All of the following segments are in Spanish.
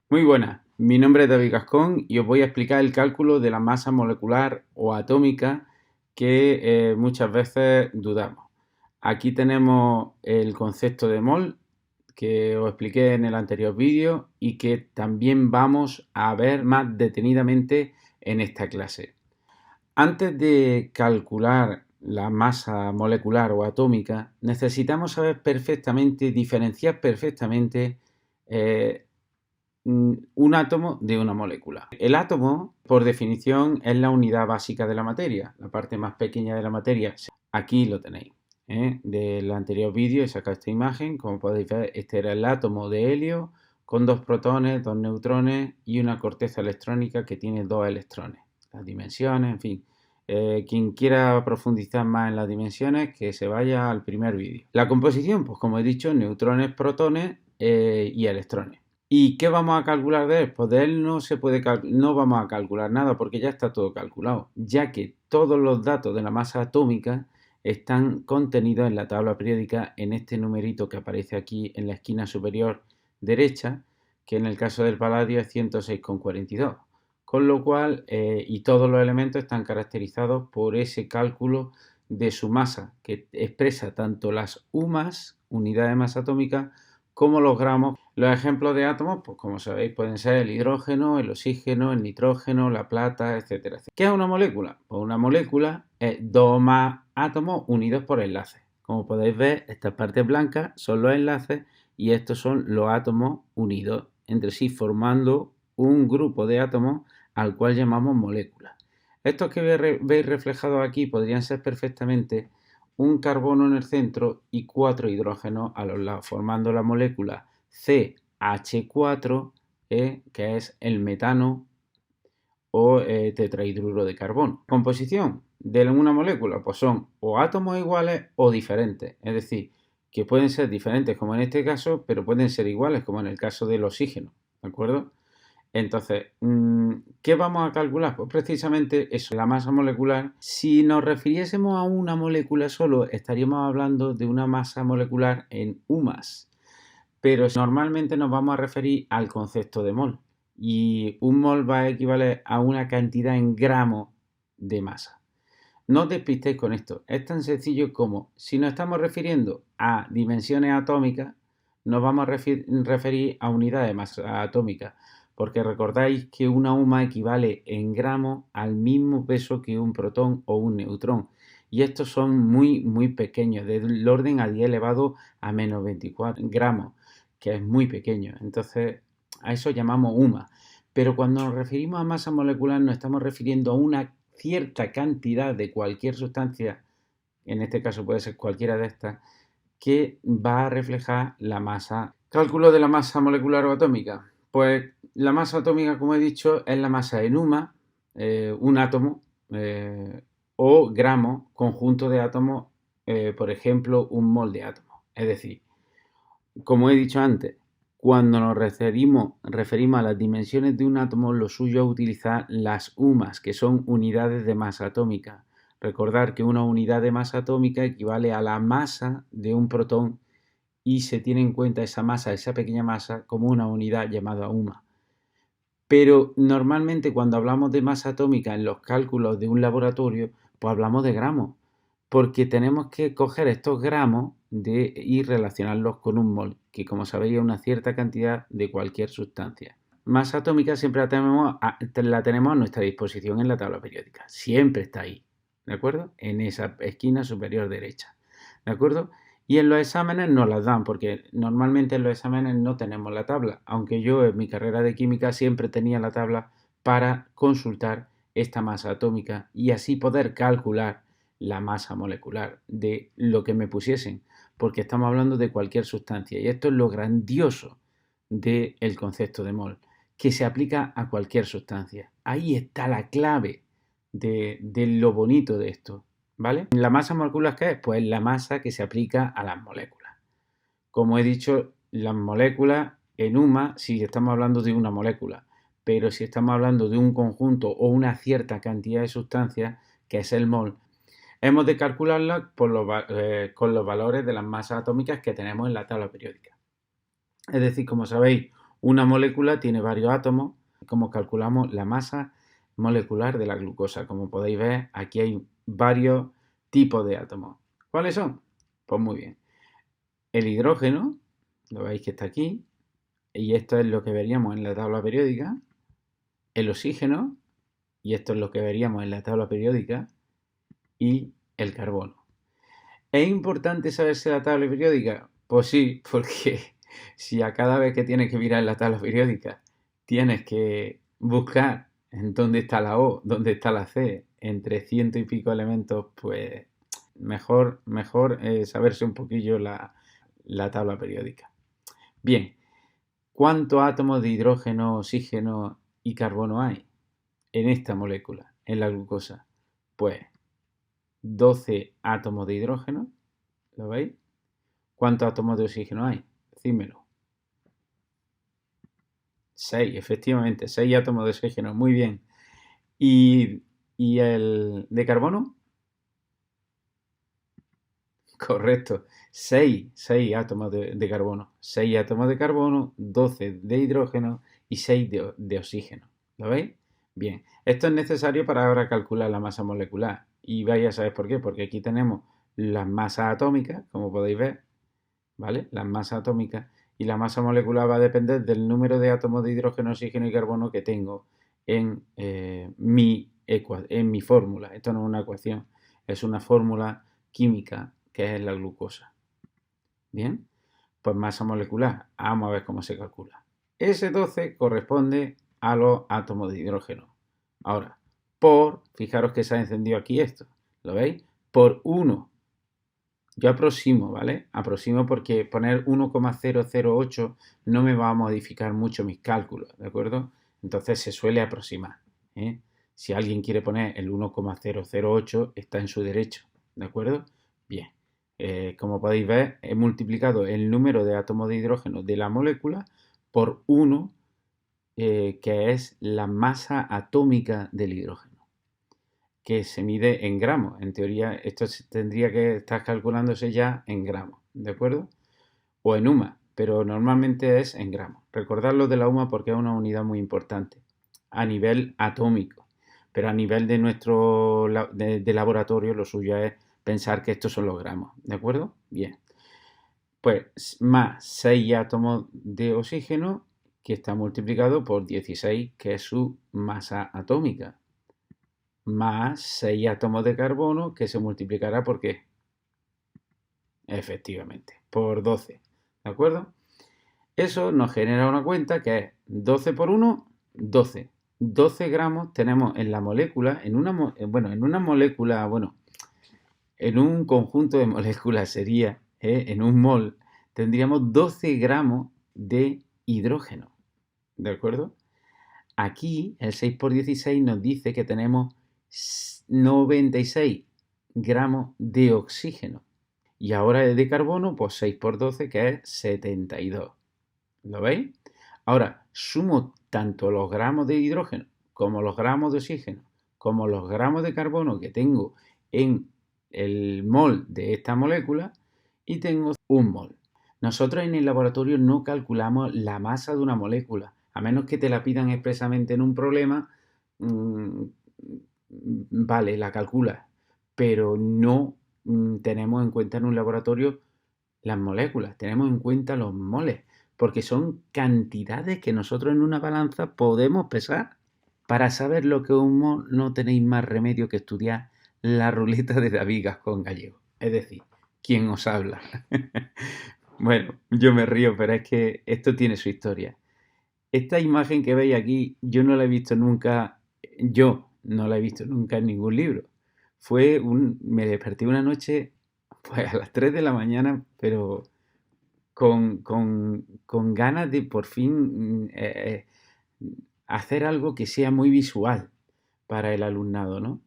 Muy buenas, mi nombre es David Gascón y os voy a explicar el cálculo de la masa molecular o atómica que muchas veces dudamos. Aquí tenemos el concepto de mol que os expliqué en el anterior vídeo y que también vamos a ver más detenidamente en esta clase. Antes de calcular la masa molecular o atómica, necesitamos saber perfectamente, diferenciar perfectamente eh, un átomo de una molécula. El átomo, por definición, es la unidad básica de la materia, la parte más pequeña de la materia. Aquí lo tenéis. Del anterior vídeo he sacado esta imagen. Como podéis ver, este era el átomo de helio con dos protones, dos neutrones y una corteza electrónica que tiene dos electrones. Las dimensiones, en fin. Quien quiera profundizar más en las dimensiones, que se vaya al primer vídeo. La composición, pues como he dicho, neutrones, protones y electrones. ¿Y qué vamos a calcular de él? Pues de él no vamos a calcular nada porque ya está todo calculado, ya que todos los datos de la masa atómica están contenidos en la tabla periódica en este numerito que aparece aquí en la esquina superior derecha, que en el caso del paladio es 106,42. Con lo cual, y todos los elementos están caracterizados por ese cálculo de su masa, que expresa tanto las UMAS, unidades de masa atómica, como los gramos. Los ejemplos de átomos, pues como sabéis, pueden ser el hidrógeno, el oxígeno, el nitrógeno, la plata, etcétera, etcétera. ¿Qué es una molécula? Pues una molécula es dos o más átomos unidos por enlaces. Como podéis ver, estas partes blancas son los enlaces y estos son los átomos unidos entre sí formando un grupo de átomos al cual llamamos molécula. Estos que veis reflejados aquí podrían ser perfectamente un carbono en el centro y cuatro hidrógenos a los lados, formando la molécula CH4, que es el metano o tetrahidruro de carbono. Composición de una molécula, pues son o átomos iguales o diferentes, es decir, que pueden ser diferentes como en este caso, pero pueden ser iguales como en el caso del oxígeno, ¿de acuerdo? Entonces, ¿qué vamos a calcular? Pues precisamente eso, la masa molecular. Si nos refiriésemos a una molécula solo, estaríamos hablando de una masa molecular en UMAS, pero normalmente nos vamos a referir al concepto de mol. Y un mol va a equivaler a una cantidad en gramos de masa. No os despistéis con esto. Es tan sencillo como, si nos estamos refiriendo a dimensiones atómicas, nos vamos a referir a unidades de masa atómica, porque recordáis que una UMA equivale en gramos al mismo peso que un protón o un neutrón. Y estos son muy, muy pequeños, del orden a 10 elevado a menos 24 gramos, que es muy pequeño. Entonces, a eso llamamos UMA. Pero cuando nos referimos a masa molecular, nos estamos refiriendo a una cierta cantidad de cualquier sustancia, en este caso puede ser cualquiera de estas, que va a reflejar la masa. Cálculo de la masa molecular o atómica. Pues la masa atómica, como he dicho, es la masa en UMA, un átomo, o gramo, conjunto de átomos, por ejemplo, un mol de átomo. Es decir, como he dicho antes, cuando nos referimos a las dimensiones de un átomo, lo suyo es utilizar las UMAS, que son unidades de masa atómica. Recordar que una unidad de masa atómica equivale a la masa de un protón y se tiene en cuenta esa masa, esa pequeña masa, como una unidad llamada UMA. Pero normalmente cuando hablamos de masa atómica en los cálculos de un laboratorio, pues hablamos de gramos, porque tenemos que coger estos gramos y relacionarlos con un mol, que como sabéis es una cierta cantidad de cualquier sustancia. Masa atómica siempre la tenemos a nuestra disposición en la tabla periódica, siempre está ahí, ¿de acuerdo? En esa esquina superior derecha, ¿de acuerdo? Y en los exámenes nos las dan, porque normalmente en los exámenes no tenemos la tabla, aunque yo en mi carrera de química siempre tenía la tabla para consultar esta masa atómica y así poder calcular la masa molecular de lo que me pusiesen, porque estamos hablando de cualquier sustancia. Y esto es lo grandioso del concepto de mol, que se aplica a cualquier sustancia. Ahí está la clave de lo bonito de esto, ¿vale? ¿La masa molecular qué es? Pues la masa que se aplica a las moléculas. Como he dicho, las moléculas en UMA, si estamos hablando de una molécula, pero si estamos hablando de un conjunto o una cierta cantidad de sustancias, que es el mol, hemos de calcularla con los valores de las masas atómicas que tenemos en la tabla periódica. Es decir, como sabéis, Una molécula tiene varios átomos, como calculamos la masa molecular de la glucosa. Como podéis ver, aquí hay varios tipos de átomos. ¿Cuáles son? Pues muy bien. El hidrógeno, lo veis que está aquí, y esto es lo que veríamos en la tabla periódica. El oxígeno, y esto es lo que veríamos en la tabla periódica, y el carbono. ¿Es importante saberse la tabla periódica? Pues sí, porque si a cada vez que tienes que mirar la tabla periódica tienes que buscar en dónde está la O, dónde está la C, entre ciento y pico elementos, pues mejor saberse un poquillo la tabla periódica. Bien, ¿cuántos átomos de hidrógeno, oxígeno y carbono hay en esta molécula, en la glucosa? Pues 12 átomos de hidrógeno, ¿lo veis? ¿Cuántos átomos de oxígeno hay? Decídmelo. 6, efectivamente, 6 átomos de oxígeno, muy bien. ¿Y el de carbono? Correcto, 6 átomos de carbono. 6 átomos de carbono, 12 de hidrógeno y 6 de oxígeno. ¿Lo veis? Bien, esto es necesario para ahora calcular la masa molecular. Y vais a saber por qué, porque aquí tenemos las masas atómicas, como podéis ver, ¿vale? Las masas atómicas, y la masa molecular va a depender del número de átomos de hidrógeno, oxígeno y carbono que tengo en mi fórmula. Esto no es una ecuación, es una fórmula química que es la glucosa. Bien, pues masa molecular. Vamos a ver cómo se calcula. S12 corresponde a los átomos de hidrógeno. Ahora, fijaros que se ha encendido aquí esto, ¿lo veis? Por 1. Yo aproximo, ¿vale? Aproximo porque poner 1,008 no me va a modificar mucho mis cálculos, ¿de acuerdo? Entonces se suele aproximar, ¿eh? Si alguien quiere poner el 1,008, está en su derecho, ¿de acuerdo? Bien, como podéis ver, he multiplicado el número de átomos de hidrógeno de la molécula por 1, que es la masa atómica del hidrógeno, que se mide en gramos. En teoría, esto tendría que estar calculándose ya en gramos, ¿de acuerdo? O en UMA, pero normalmente es en gramos. Recordad de la UMA porque es una unidad muy importante a nivel atómico, pero a nivel de nuestro de laboratorio lo suyo es pensar que estos son los gramos, ¿de acuerdo? Bien. Pues más 6 átomos de oxígeno, que está multiplicado por 16, que es su masa atómica, más 6 átomos de carbono, que se multiplicará por ¿qué? Efectivamente, por 12. ¿De acuerdo? Eso nos genera una cuenta que es 12 por 1, 12. 12 gramos tenemos en la molécula, en una molécula, en un conjunto de moléculas sería, en un mol, tendríamos 12 gramos de hidrógeno. ¿De acuerdo? Aquí el 6 por 16 nos dice que tenemos 96 gramos de oxígeno. Y ahora el de carbono, pues 6 por 12, que es 72. ¿Lo veis? Ahora, sumo tanto los gramos de hidrógeno como los gramos de oxígeno, como los gramos de carbono que tengo en el mol de esta molécula y tengo un mol. Nosotros en el laboratorio no calculamos la masa de una molécula, a menos que te la pidan expresamente en un problema, vale, la calculas, pero no tenemos en cuenta en un laboratorio las moléculas, tenemos en cuenta los moles, porque son cantidades que nosotros en una balanza podemos pesar. Para saber lo que es un mol no tenéis más remedio que estudiar la ruleta de David Gascón Gallego, es decir, ¿quién os habla? Bueno, yo me río, pero es que esto tiene su historia. Esta imagen que veis aquí, yo no la he visto nunca en ningún libro. Me desperté una noche, pues a las 3 de la mañana, pero con ganas de por fin hacer algo que sea muy visual para el alumnado, ¿no?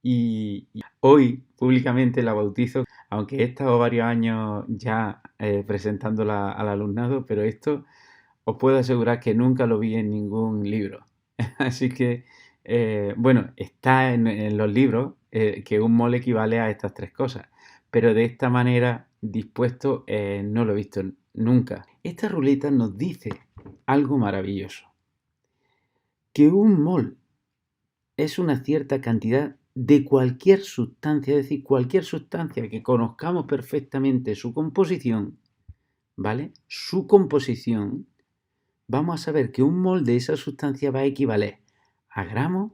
Y hoy públicamente la bautizo, aunque he estado varios años ya presentándola al alumnado, pero esto os puedo asegurar que nunca lo vi en ningún libro. Así que, está en los libros que un mol equivale a estas tres cosas, pero de esta manera dispuesto no lo he visto nunca. Esta ruleta nos dice algo maravilloso. Que un mol es una cierta cantidad de cualquier sustancia, es decir, cualquier sustancia que conozcamos perfectamente su composición, ¿vale? Su composición, vamos a saber que un mol de esa sustancia va a equivaler a gramos,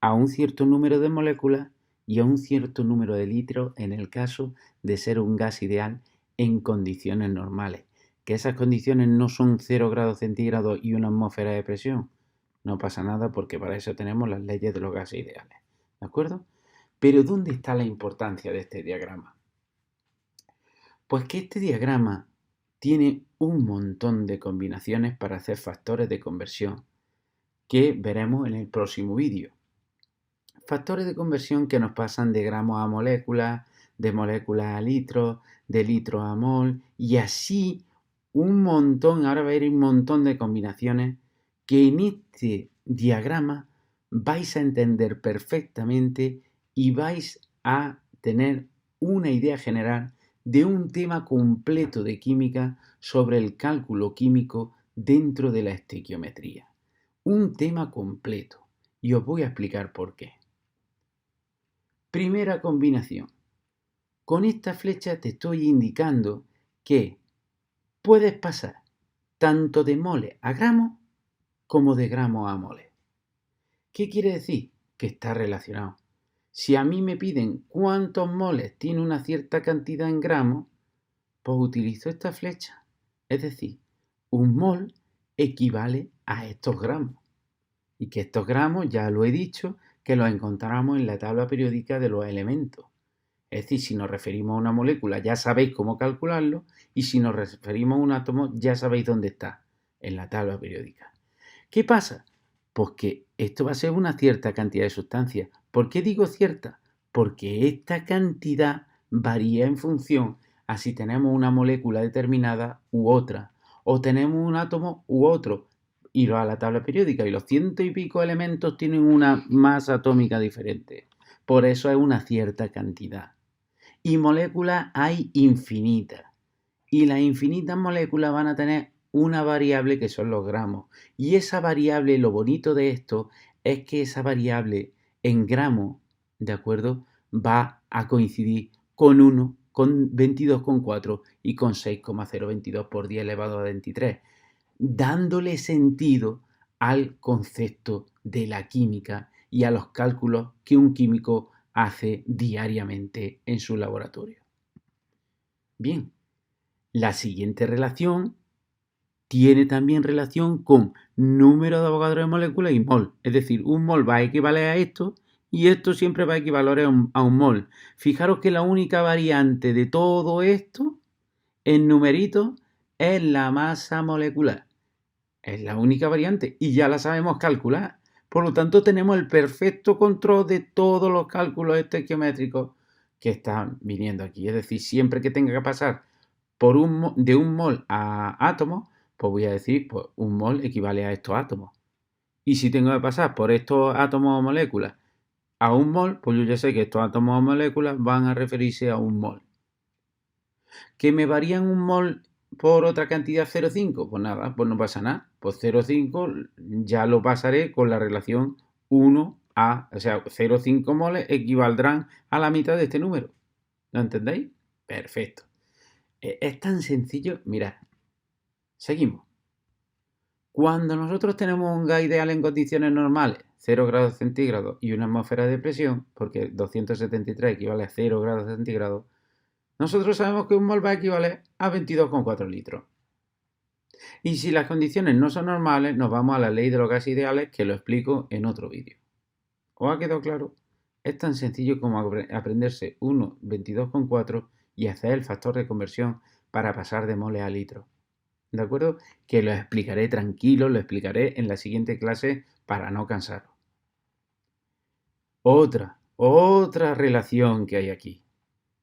a un cierto número de moléculas y a un cierto número de litros en el caso de ser un gas ideal en condiciones normales. Que esas condiciones no son 0 grados centígrados y una atmósfera de presión. No pasa nada porque para eso tenemos las leyes de los gases ideales. ¿De acuerdo? Pero ¿dónde está la importancia de este diagrama? Pues que este diagrama tiene un montón de combinaciones para hacer factores de conversión que veremos en el próximo vídeo. Factores de conversión que nos pasan de gramos a moléculas, de moléculas a litros, de litros a mol y así un montón, ahora va a ir un montón de combinaciones que en este diagrama vais a entender perfectamente y vais a tener una idea general de un tema completo de química sobre el cálculo químico dentro de la estequiometría. Un tema completo y os voy a explicar por qué. Primera combinación. Con esta flecha te estoy indicando que puedes pasar tanto de moles a gramos como de gramos a moles. ¿Qué quiere decir? Que está relacionado. Si a mí me piden cuántos moles tiene una cierta cantidad en gramos, pues utilizo esta flecha. Es decir, un mol equivale a estos gramos. Y que estos gramos, ya lo he dicho, que los encontramos en la tabla periódica de los elementos. Es decir, si nos referimos a una molécula ya sabéis cómo calcularlo y si nos referimos a un átomo ya sabéis dónde está, en la tabla periódica. ¿Qué pasa? Pues que esto va a ser una cierta cantidad de sustancia. ¿Por qué digo cierta? Porque esta cantidad varía en función a si tenemos una molécula determinada u otra, o tenemos un átomo u otro. Ir a la tabla periódica y los ciento y pico elementos tienen una masa atómica diferente. Por eso es una cierta cantidad. Y moléculas hay infinitas. Y las infinitas moléculas van a tener una variable que son los gramos. Y esa variable, lo bonito de esto, es que esa variable en gramos, ¿de acuerdo? Va a coincidir con 1, con 22,4 y con 6,022 por 10 elevado a 23, dándole sentido al concepto de la química y a los cálculos que un químico hace diariamente en su laboratorio. Bien, la siguiente relación tiene también relación con número de Avogadro de moléculas y mol. Es decir, un mol va a equivaler a esto y esto siempre va a equivaler a un mol. Fijaros que la única variante de todo esto en numeritos es la masa molecular. Es la única variante y ya la sabemos calcular. Por lo tanto, tenemos el perfecto control de todos los cálculos estequiométricos que están viniendo aquí. Es decir, siempre que tenga que pasar de un mol a átomos, pues voy a decir, pues un mol equivale a estos átomos. Y si tengo que pasar por estos átomos o moléculas a un mol, pues yo ya sé que estos átomos o moléculas van a referirse a un mol. ¿Que me varían un mol por otra cantidad 0,5? Pues nada, pues no pasa nada. Pues 0,5 ya lo pasaré con la relación 1 a, o sea, 0,5 moles equivaldrán a la mitad de este número. ¿Lo entendéis? Perfecto. Es tan sencillo. Mirad, seguimos. Cuando nosotros tenemos un gas ideal en condiciones normales, 0 grados centígrados y una atmósfera de presión, porque 273 equivale a 0 grados centígrados, nosotros sabemos que un mol va a equivaler a 22,4 litros. Y si las condiciones no son normales, nos vamos a la ley de los gases ideales, que lo explico en otro vídeo. ¿Os ha quedado claro? Es tan sencillo como aprenderse 1, 22,4 y hacer el factor de conversión para pasar de moles a litros. ¿De acuerdo? Que lo explicaré tranquilo, lo explicaré en la siguiente clase para no cansaros. Otra relación que hay aquí.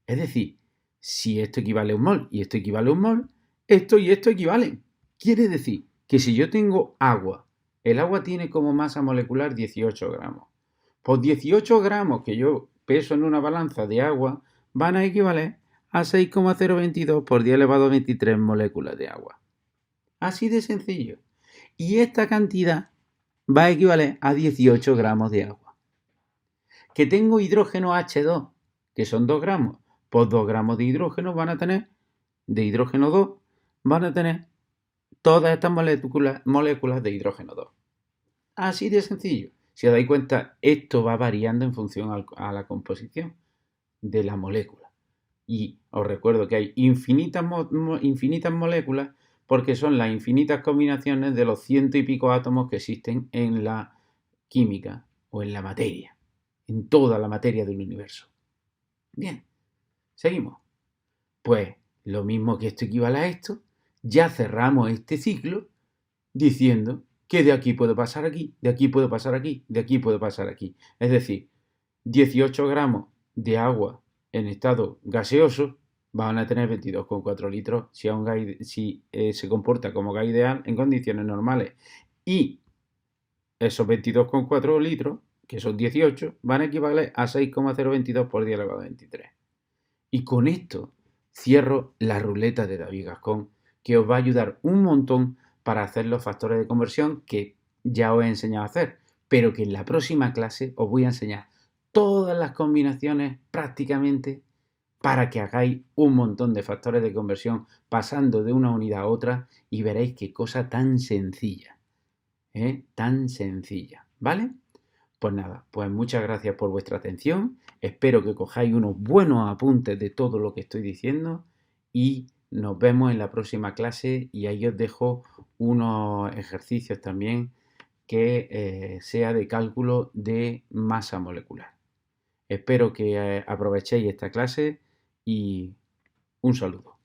Es decir, si esto equivale a un mol y esto equivale a un mol, esto y esto equivalen. Quiere decir que si yo tengo agua, el agua tiene como masa molecular 18 gramos. Pues 18 gramos que yo peso en una balanza de agua van a equivaler a 6,022 por 10 elevado a 23 moléculas de agua. Así de sencillo. Y esta cantidad va a equivaler a 18 gramos de agua. Que tengo hidrógeno H2, que son 2 gramos. Pues 2 gramos de hidrógeno van a tener, de hidrógeno 2, van a tener todas estas moléculas de hidrógeno 2. Así de sencillo. Si os dais cuenta, esto va variando en función a la composición de la molécula. Y os recuerdo que hay infinitas moléculas porque son las infinitas combinaciones de los ciento y pico átomos que existen en la química o en la materia, en toda la materia del universo. Bien, seguimos. Pues lo mismo que esto equivale a esto, ya cerramos este ciclo diciendo que de aquí puedo pasar aquí, de aquí puedo pasar aquí, de aquí puedo pasar aquí. Es decir, 18 gramos de agua en estado gaseoso van a tener 22,4 litros si se comporta como gas ideal en condiciones normales. Y esos 22,4 litros, que son 18, van a equivaler a 6,022 por 10 elevado a 23. Y con esto cierro la ruleta de David Gascón, que os va a ayudar un montón para hacer los factores de conversión que ya os he enseñado a hacer, pero que en la próxima clase os voy a enseñar todas las combinaciones prácticamente para que hagáis un montón de factores de conversión pasando de una unidad a otra y veréis qué cosa tan sencilla, tan sencilla, ¿vale? Pues nada, pues muchas gracias por vuestra atención, espero que cojáis unos buenos apuntes de todo lo que estoy diciendo y nos vemos en la próxima clase y ahí os dejo unos ejercicios también que sea de cálculo de masa molecular. Espero que aprovechéis esta clase y un saludo.